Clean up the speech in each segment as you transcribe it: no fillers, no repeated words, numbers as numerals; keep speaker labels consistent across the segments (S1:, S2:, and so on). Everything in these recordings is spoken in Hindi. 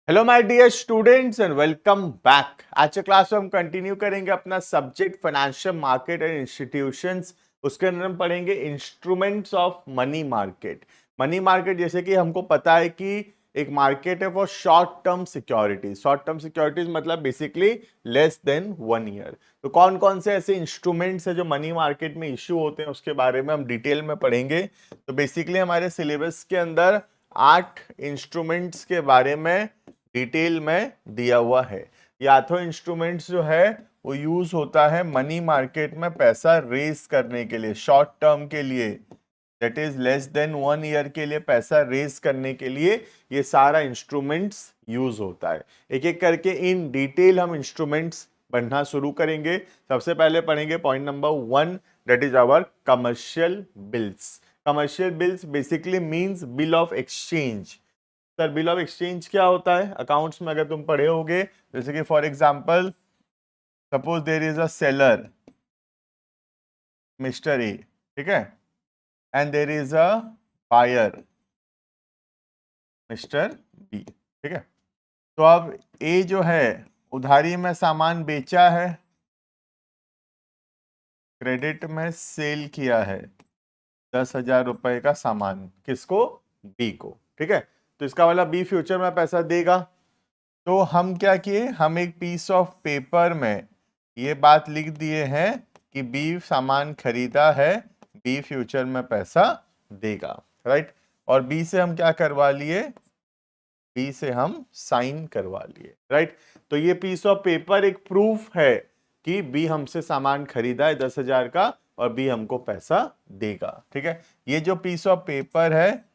S1: Hello my dear students and welcome back. आज के क्लास में हम कंटिन्यू करेंगे अपना subject financial market and institutions. उसके अंदर हम पढ़ेंगे instruments of money market. Money market जैसे कि हमको पता है कि एक मार्केट है for short term securities. Short term securities मतलब बेसिकली लेस देन 1 ईयर। तो कौन कौन से ऐसे इंस्ट्रूमेंट्स है जो मनी मार्केट में इश्यू होते हैं उसके बारे में हम डिटेल में पढ़ेंगे। तो बेसिकली हमारे सिलेबस के अंदर 8 इंस्ट्रूमेंट्स के बारे में डिटेल में दिया हुआ है। या तो इंस्ट्रूमेंट्स जो है वो यूज होता है मनी मार्केट में पैसा रेज करने के लिए, शॉर्ट टर्म के लिए, that is less than 1 year के लिए पैसा रेज करने के लिए ये सारा इंस्ट्रूमेंट्स यूज होता है। एक एक करके इन डिटेल हम इंस्ट्रूमेंट्स पढ़ना शुरू करेंगे। सबसे पहले पढ़ेंगे point number 1, that is our commercial bills. Commercial bills basically means bill of exchange. Sir bill of exchange क्या होता है? अकाउंट्स में अगर तुम पढ़े होगे, जैसे कि for example suppose there is a seller mister A, ठीक है, and there is a buyer mister B, ठीक है। तो अब ए जो है उधारी में सामान बेचा है, क्रेडिट में सेल किया है 10,000 रुपए का सामान, किसको? बी को, ठीक है। तो इसका मतलब बी फ्यूचर में पैसा देगा। तो हम क्या किए, हम एक पीस ऑफ पेपर में ये बात लिख दिए हैं कि बी सामान खरीदा है, बी फ्यूचर में पैसा देगा, राइट। और बी से हम क्या करवा लिए, बी से हम साइन करवा लिए, राइट। तो ये पीस ऑफ पेपर एक प्रूफ है कि बी हमसे सामान खरीदा है 10,000 का और बी हमको पैसा देगा, ठीक है। ये जो पीस ऑफ पेपर है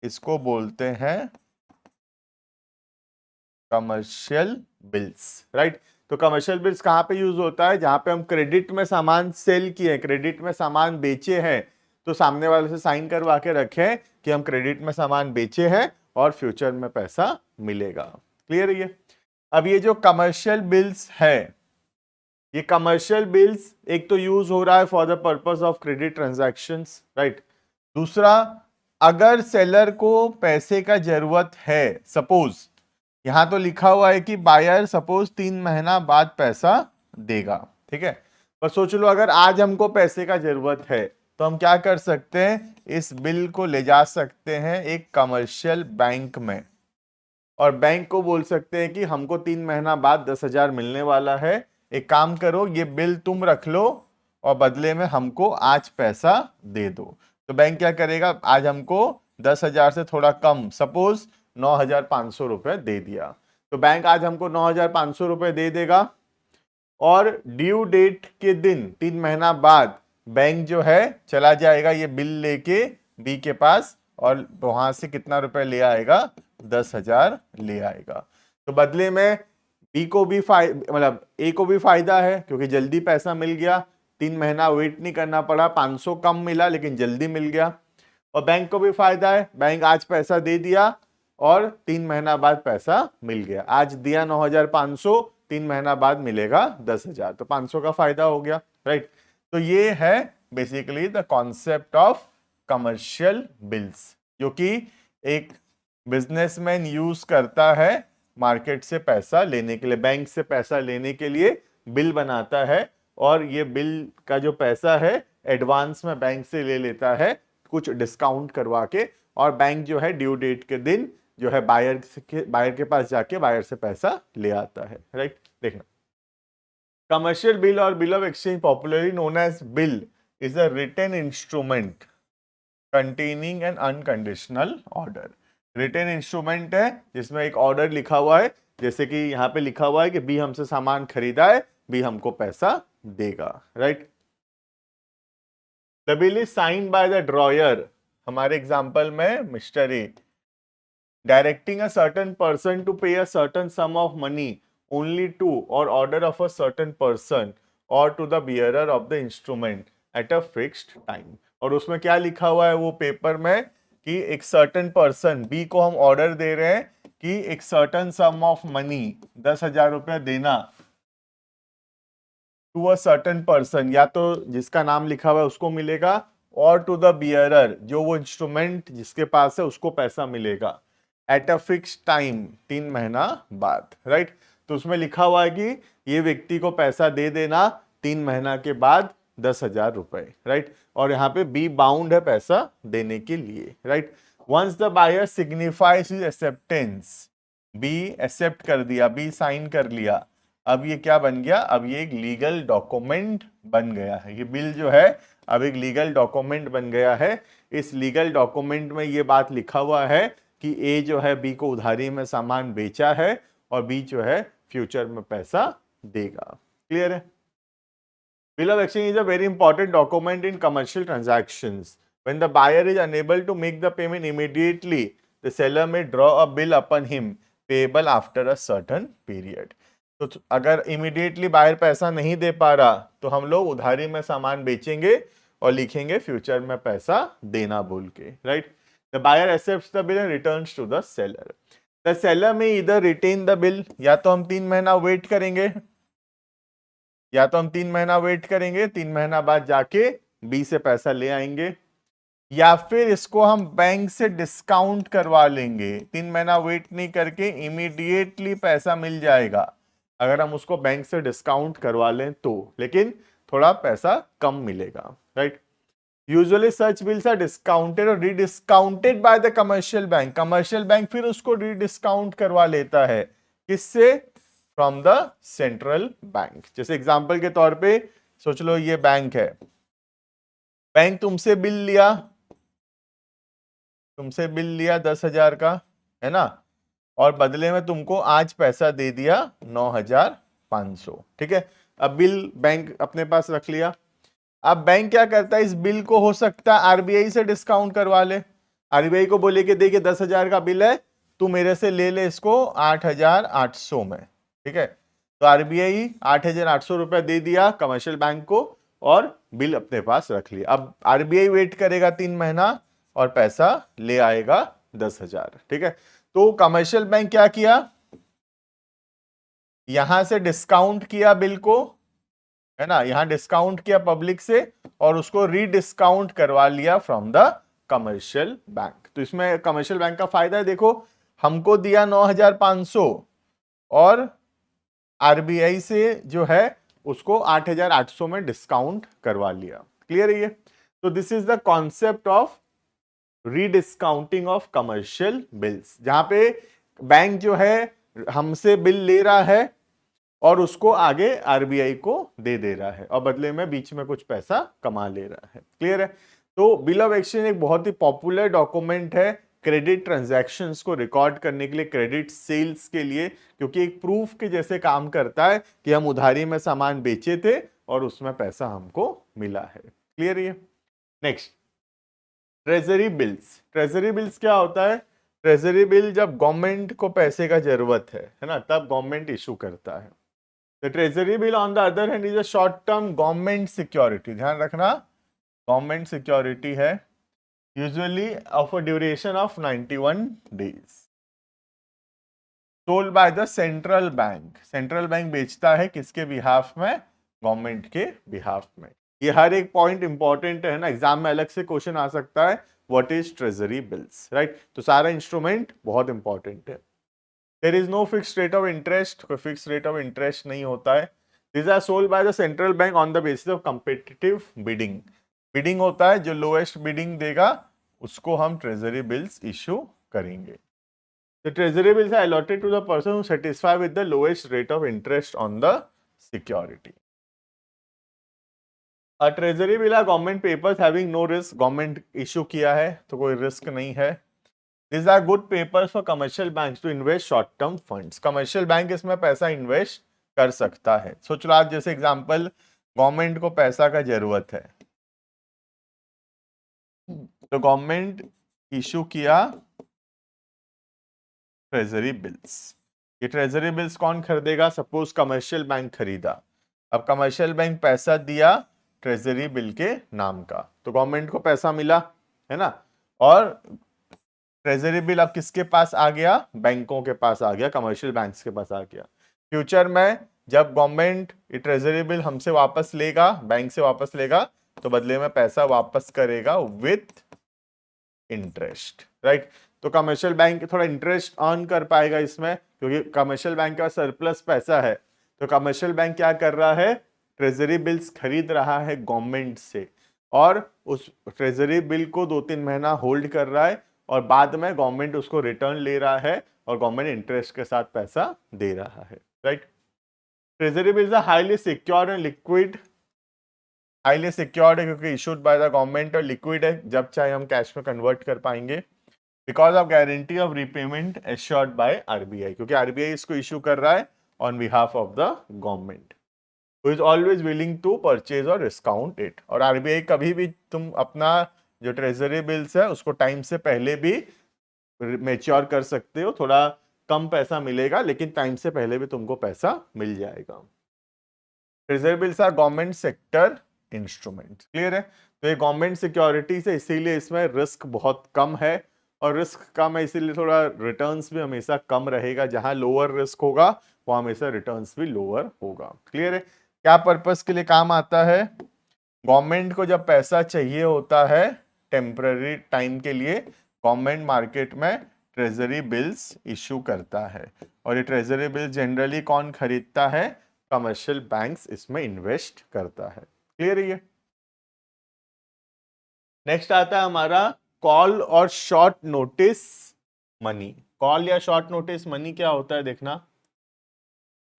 S1: इसको बोलते हैं कमर्शियल बिल्स, राइट। तो कमर्शियल बिल्स कहाँ पे यूज होता है? जहां पे हम क्रेडिट में सामान सेल किए, क्रेडिट में सामान बेचे हैं, तो सामने वाले से साइन करवा के रखें कि हम क्रेडिट में सामान बेचे हैं और फ्यूचर में पैसा मिलेगा। क्लियर है ये? अब ये जो कमर्शियल बिल्स है, ये कमर्शियल बिल्स एक तो यूज हो रहा है for the purpose of credit transactions, right. दूसरा, अगर सेलर को पैसे का जरूरत है, सपोज यहां तो लिखा हुआ है कि बायर सपोज 3 महीना बाद पैसा देगा, ठीक है। पर सोच लो अगर आज हमको पैसे का जरूरत है तो हम क्या कर सकते हैं, इस बिल को ले जा सकते हैं एक कमर्शियल बैंक में और बैंक को बोल सकते हैं कि हमको 3 महीना बाद 10,000 मिलने वाला है, एक काम करो ये बिल तुम रख लो और बदले में हमको आज पैसा दे दो। तो बैंक क्या करेगा, आज हमको 10,000 से थोड़ा कम, सपोज 9,500 रुपए दे दिया। तो बैंक आज हमको 9,500 रुपए दे देगा और ड्यू डेट के दिन 3 महीना बाद बैंक जो है चला जाएगा ये बिल लेके बी के पास और वहां से कितना रुपए ले आएगा, 10,000 ले आएगा। तो बदले में बी को भी मतलब ए को भी फायदा है क्योंकि जल्दी पैसा मिल गया, 3 महीना वेट नहीं करना पड़ा, 500 कम मिला लेकिन जल्दी मिल गया। और बैंक को भी फायदा है, बैंक आज पैसा दे दिया और 3 महीना बाद पैसा मिल गया। आज दिया 9,500, 3 महीना बाद मिलेगा 10,000, तो 500 का फायदा हो गया, राइट। तो ये है basically the concept of commercial bills, जो कि एक बिजनेसमैन यूज करता है मार्केट से पैसा लेने के लिए, बैंक से पैसा लेने के लिए बिल बनाता है और ये बिल का जो पैसा है एडवांस में बैंक से ले लेता है कुछ डिस्काउंट करवा के, और बैंक जो है ड्यू डेट के दिन जो है बायर के पास जाके बायर से पैसा ले आता है, राइट। देखना, कमर्शियल बिल और bill of exchange popularly known as bill is a written instrument containing an unconditional order. Written instrument है जिसमें एक ऑर्डर लिखा हुआ है, जैसे कि यहां पे लिखा हुआ है कि बी हमसे सामान खरीदा है, बी हमको पैसा देगा, right. The bill is signed by the dryer, हमारे एग्जांपल में mister A, directing a certain person to pay a certain sum of money only to or order of a certain person or to the bearer of the instrument at a fixed time। और उसमें क्या लिखा हुआ है वो पेपर में कि एक सर्टन पर्सन बी को हम ऑर्डर दे रहे हैं कि एक सर्टन सम ऑफ मनी 10,000 रुपया देना टू अ सर्टन पर्सन, या तो जिसका नाम लिखा हुआ है उसको मिलेगा और टू द बियरर जो वो इंस्ट्रूमेंट जिसके पास है उसको पैसा मिलेगा। एट अ फिक्स टाइम, 3 महीना बाद, राइट। तो उसमें लिखा हुआ है कि ये व्यक्ति को पैसा दे देना 3 महीना के बाद 10,000 रुपए, राइट। और यहाँ पे बी बाउंड है पैसा देने के लिए, right. Once the buyer signifies his acceptance, B accept कर दिया, बी साइन कर लिया, अब ये क्या बन गया, अब ये एक लीगल डॉक्यूमेंट बन गया है। ये बिल जो है अब एक लीगल डॉक्यूमेंट बन गया है। इस लीगल डॉक्यूमेंट में ये बात लिखा हुआ है कि ए जो है बी को उधारी में सामान बेचा है और बी जो है फ्यूचर में पैसा देगा। क्लियर है? Bill of exchange is a very important document in commercial transactions. When the buyer is unable to make the payment immediately, the seller may draw a bill upon him payable after a certain period. तो अगर immediately buyer पैसा नहीं दे पा रहा तो हम लोग उधारी में सामान बेचेंगे और लिखेंगे फ्यूचर में पैसा देना बोल के, right? The buyer accepts the bill and returns to the seller. The seller may either retain the bill, या तो हम 3 महीना वेट करेंगे, या तो हम 3 महीना वेट करेंगे, 3 महीना बाद जाके बी से पैसा ले आएंगे, या फिर इसको हम बैंक से डिस्काउंट करवा लेंगे। 3 महीना वेट नहीं करके इमीडिएटली पैसा मिल जाएगा अगर हम उसको बैंक से डिस्काउंट करवा लें तो, लेकिन थोड़ा पैसा कम मिलेगा, right. Usually such bills are discounted और rediscounted by the commercial bank. Commercial bank फिर उसको रीडिस्काउंट करवा लेता है, किससे? From the central bank. जैसे एग्जांपल के तौर पे सोच लो ये बैंक है, बैंक तुमसे बिल लिया, 10,000 का, है ना, और बदले में तुमको आज पैसा दे दिया 9,500, ठीक है। अब बिल बैंक अपने पास रख लिया। अब बैंक क्या करता है, इस बिल को हो सकता है आरबीआई से डिस्काउंट करवा ले। आरबीआई को बोले कि देखिए 10,000 का बिल है, तू मेरे से ले ले इसको 8,800 में, ठीक है। तो आरबीआई 8,800 रुपया दे दिया कमर्शियल बैंक को और बिल अपने पास रख लिया। अब आरबीआई वेट करेगा 3 महीना और पैसा ले आएगा 10,000, ठीक है। तो कमर्शियल बैंक क्या किया, यहां से डिस्काउंट किया बिल को, है ना, यहां डिस्काउंट किया पब्लिक से और उसको रीडिस्काउंट करवा लिया फ्रॉम द कमर्शियल बैंक। तो इसमें कमर्शियल बैंक का फायदा है, देखो हमको दिया 9,500 और आरबीआई से जो है उसको 8,800 में डिस्काउंट करवा लिया। क्लियर है ये? तो this is the concept of rediscounting of commercial bills, जहां पे बैंक जो है हमसे बिल ले रहा है और उसको आगे आरबीआई को दे रहा है और बदले में बीच में कुछ पैसा कमा ले रहा है। क्लियर है? तो बिल ऑफ एक्सचेंज एक बहुत ही पॉपुलर डॉक्यूमेंट है क्रेडिट ट्रांजैक्शंस को रिकॉर्ड करने के लिए, क्रेडिट सेल्स के लिए, क्योंकि एक प्रूफ के जैसे काम करता है कि हम उधारी में सामान बेचे थे और उसमें पैसा हमको मिला है। क्लियर है? Next, treasury bills. Treasury bills क्या होता है? ट्रेजरी बिल जब गवर्नमेंट को पैसे का जरूरत है ना, तब गवर्नमेंट इशू करता है। The treasury bill on the other hand is a short term government security. ध्यान रखना, गवर्नमेंट सिक्योरिटी है, usually of a duration of 91 days, sold by the central bank. Central bank बेचता है किसके बिहाफ में? गवर्नमेंट के बिहाफ में। ये हर एक पॉइंट इंपॉर्टेंट है ना, एग्जाम में अलग से क्वेश्चन आ सकता है, what is treasury bills, right. तो सारा इंस्ट्रूमेंट बहुत इंपॉर्टेंट है। There is no fixed rate of interest, कोई fixed rate of interest नहीं होता है। These are sold by the central bank on the basis of competitive bidding. Bidding होता है, जो lowest bidding देगा उसको हम treasury bills issue करेंगे। The treasury bills are allotted to the person who satisfy with the lowest rate of interest on the security. A treasury bill are government papers having no risk. Government issue किया है तो कोई risk नहीं है। These are good papers for commercial banks to invest short term funds. Commercial bank इसमें पैसा इन्वेस्ट कर सकता है। सोच लो आज जैसे एग्जांपल, गवर्नमेंट को पैसा का जरूरत है तो गवर्नमेंट इशू किया ट्रेजरी बिल्स। ये ट्रेजरी बिल्स कौन खरीदेगा? सपोज कमर्शियल बैंक खरीदा। अब कमर्शियल बैंक पैसा दिया ट्रेजरी बिल के नाम का, तो गवर्नमेंट को पैसा मिला, है ना, और ट्रेजरी बिल अब किसके पास आ गया? बैंकों के पास आ गया, कमर्शियल बैंक्स के पास आ गया। फ्यूचर में जब गवर्नमेंट ये ट्रेजरी बिल हमसे वापस लेगा, बैंक से वापस लेगा, तो बदले में पैसा वापस करेगा विथ इंटरेस्ट, राइट। तो कमर्शियल बैंक थोड़ा इंटरेस्ट अर्न कर पाएगा इसमें, क्योंकि कमर्शियल बैंक का सरप्लस पैसा है। तो कमर्शियल बैंक क्या कर रहा है, ट्रेजरी बिल्स खरीद रहा है गवर्नमेंट से, और उस ट्रेजरी बिल को 2-3 महीना होल्ड कर रहा है, और बाद में गवर्नमेंट उसको रिटर्न ले रहा है और गवर्नमेंट इंटरेस्ट के साथ पैसा दे रहा है, right. Treasury bills are highly secured and liquid. Highly secured है क्योंकि इशूड बाय द गवर्नमेंट, और लिक्विड है, जब चाहे हम कैश में कन्वर्ट कर पाएंगे। Because of guarantee of repayment assured by RBI, क्योंकि आरबीआई इसको इशू कर रहा है on behalf of the government, who is always willing to purchase और डिस्काउंट इट। और आरबीआई कभी भी तुम अपना जो ट्रेजरी बिल्स है उसको टाइम से पहले भी मेच्योर कर सकते हो, थोड़ा कम पैसा मिलेगा लेकिन टाइम से पहले भी तुमको पैसा मिल जाएगा। Treasury bills are government sector instrument, clear है। तो ये गवर्नमेंट सिक्योरिटी से, इसीलिए इसमें रिस्क बहुत कम है, और रिस्क कम है इसीलिए थोड़ा रिटर्न्स भी हमेशा कम रहेगा। जहां लोअर रिस्क होगा वहां हमेशा रिटर्न्स भी लोअर होगा, क्लियर है। क्या पर्पस के लिए काम आता है, गवर्नमेंट को जब पैसा चाहिए होता है टेम्पररी टाइम के लिए, गवर्नमेंट मार्केट में ट्रेजरी बिल्स इशू करता है, और ये ट्रेजरी बिल्स जनरली कौन खरीदता है, कमर्शियल बैंक्स इसमें इन्वेस्ट करता है, क्लियर है। नेक्स्ट आता है हमारा कॉल और शॉर्ट नोटिस मनी। कॉल या शॉर्ट नोटिस मनी क्या होता है देखना,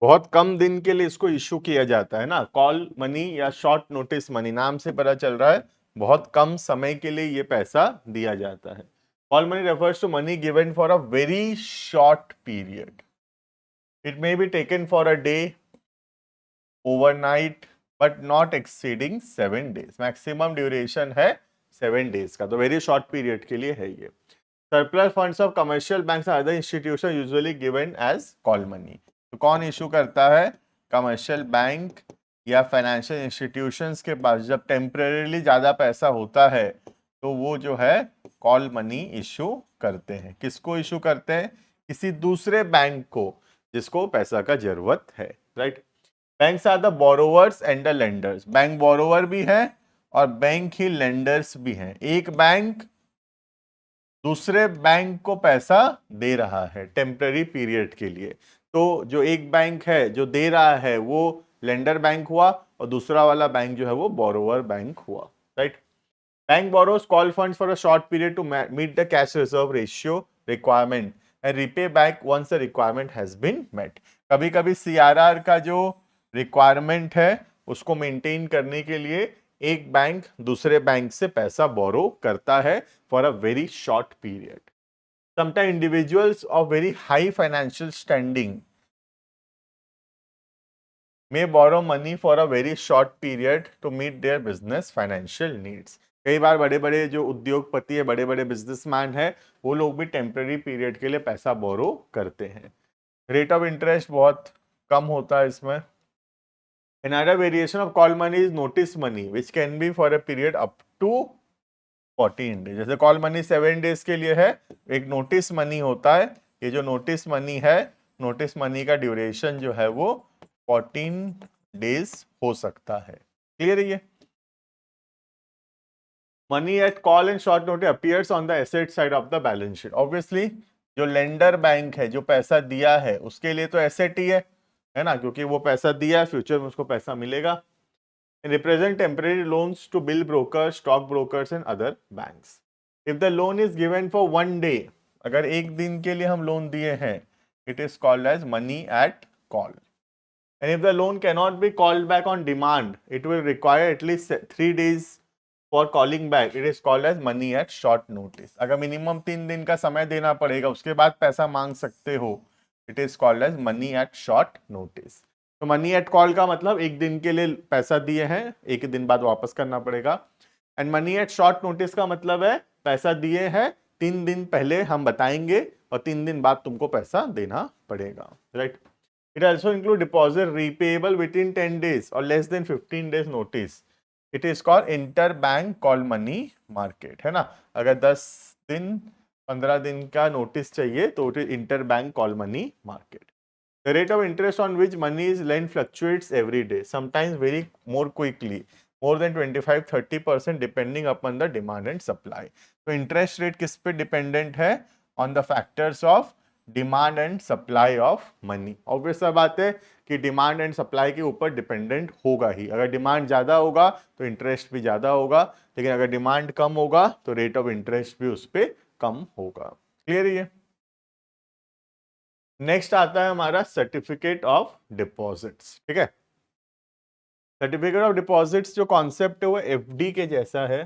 S1: बहुत कम दिन के लिए इसको इशू किया जाता है ना, कॉल मनी या शॉर्ट नोटिस मनी, नाम से पता चल रहा है बहुत कम समय के लिए ये पैसा दिया जाता है। Call money refers to money given for a very short period, it may be taken for a day, overnight, but not exceeding 7 days. Maximum duration है 7 डेज का, तो वेरी शॉर्ट पीरियड के लिए है ये। Surplus funds of commercial banks and other institution usually given as call money. तो कौन इशू करता है, कमर्शियल बैंक या फाइनेंशियल इंस्टीट्यूशंस के पास जब टेम्परेरीली ज्यादा पैसा होता है तो वो जो है कॉल मनी इशू करते हैं। किसको इशू करते हैं, किसी दूसरे बैंक को जिसको पैसा का जरूरत है, right. Banks are the borrowers and the lenders, bank borrower भी है और बैंक ही लेंडर्स भी हैं। एक बैंक दूसरे बैंक को पैसा दे रहा है टेम्पररी पीरियड के लिए, तो जो एक बैंक है जो दे रहा है वो लेंडर बैंक हुआ, और दूसरा वाला बैंक जो है वो बोरोवर बैंक हुआ, right. Bank borrows call funds for a short period to meet the cash reserve ratio requirement and repay back once the requirement has been met. कभी कभी सीआरआर का जो रिक्वायरमेंट है उसको मेंटेन करने के लिए एक बैंक दूसरे बैंक से पैसा बोरो करता है for a very short period. Sometime individuals of very high financial standing may borrow money for a very short period to meet their business financial needs। कई बार बड़े बड़े जो उद्योगपति है, बड़े बड़े बिजनेसमैन है, वो लोग भी टेम्पररी पीरियड के लिए पैसा बोरो करते हैं। रेट ऑफ इंटरेस्ट बहुत कम होता है इसमें। Another variation of call money is notice money which can be for a period up to 14 days। जैसे कॉल मनी 7 डेज के लिए है, एक नोटिस मनी होता है। ये जो नोटिस मनी है, नोटिस मनी का ड्यूरेशन जो है वो 14 डेज हो सकता है, क्लियर है ये। Money at call and short notice appears on the asset side of the balance sheet. Obviously जो लेंडर बैंक है जो पैसा दिया है उसके लिए तो एसेट ही है ना, क्योंकि वो पैसा दिया है, फ्यूचर में उसको पैसा मिलेगा। Represent temporary loans to bill broker, stock brokers and other banks. If the loan is given for 1 day, अगर एक दिन के लिए हम लोन दिए हैं, it is called as money at call. And if the loan cannot be called back on demand, it will require at least 3 days for calling back. It is called as money at short notice. अगर मिनिमम 3 दिन का समय देना पड़ेगा, उसके बाद पैसा मांग सकते हो, it is called as money at short notice. तो मनी एट कॉल का मतलब एक दिन के लिए पैसा दिए हैं, एक दिन बाद वापस करना पड़ेगा। And money at short notice का मतलब है पैसा दिए हैं, 3 दिन पहले हम बताएंगे और 3 दिन बाद तुमको पैसा देना पड़ेगा, right. It also include deposit repayable within 10 days or less than 15 days notice. It is called interbank call money market, है ना। अगर 10 दिन 15 दिन का नोटिस चाहिए तो it is interbank call money market. The rate of interest on which money is lent fluctuates every day, sometimes very more quickly, more than 25-30% depending upon the demand and supply. तो interest rate किस पे dependent है, on the factors of demand and supply of money. Obvious सा बात है कि डिमांड एंड सप्लाई के ऊपर डिपेंडेंट होगा ही। अगर डिमांड ज्यादा होगा तो इंटरेस्ट भी ज्यादा होगा, लेकिन अगर डिमांड कम होगा तो रेट ऑफ इंटरेस्ट भी उस पर कम होगा। क्लियर है? नेक्स्ट आता है हमारा सर्टिफिकेट ऑफ डिपॉजिट्स। ठीक है, सर्टिफिकेट ऑफ डिपॉजिट्स जो कॉन्सेप्ट है वो एफडी के जैसा है।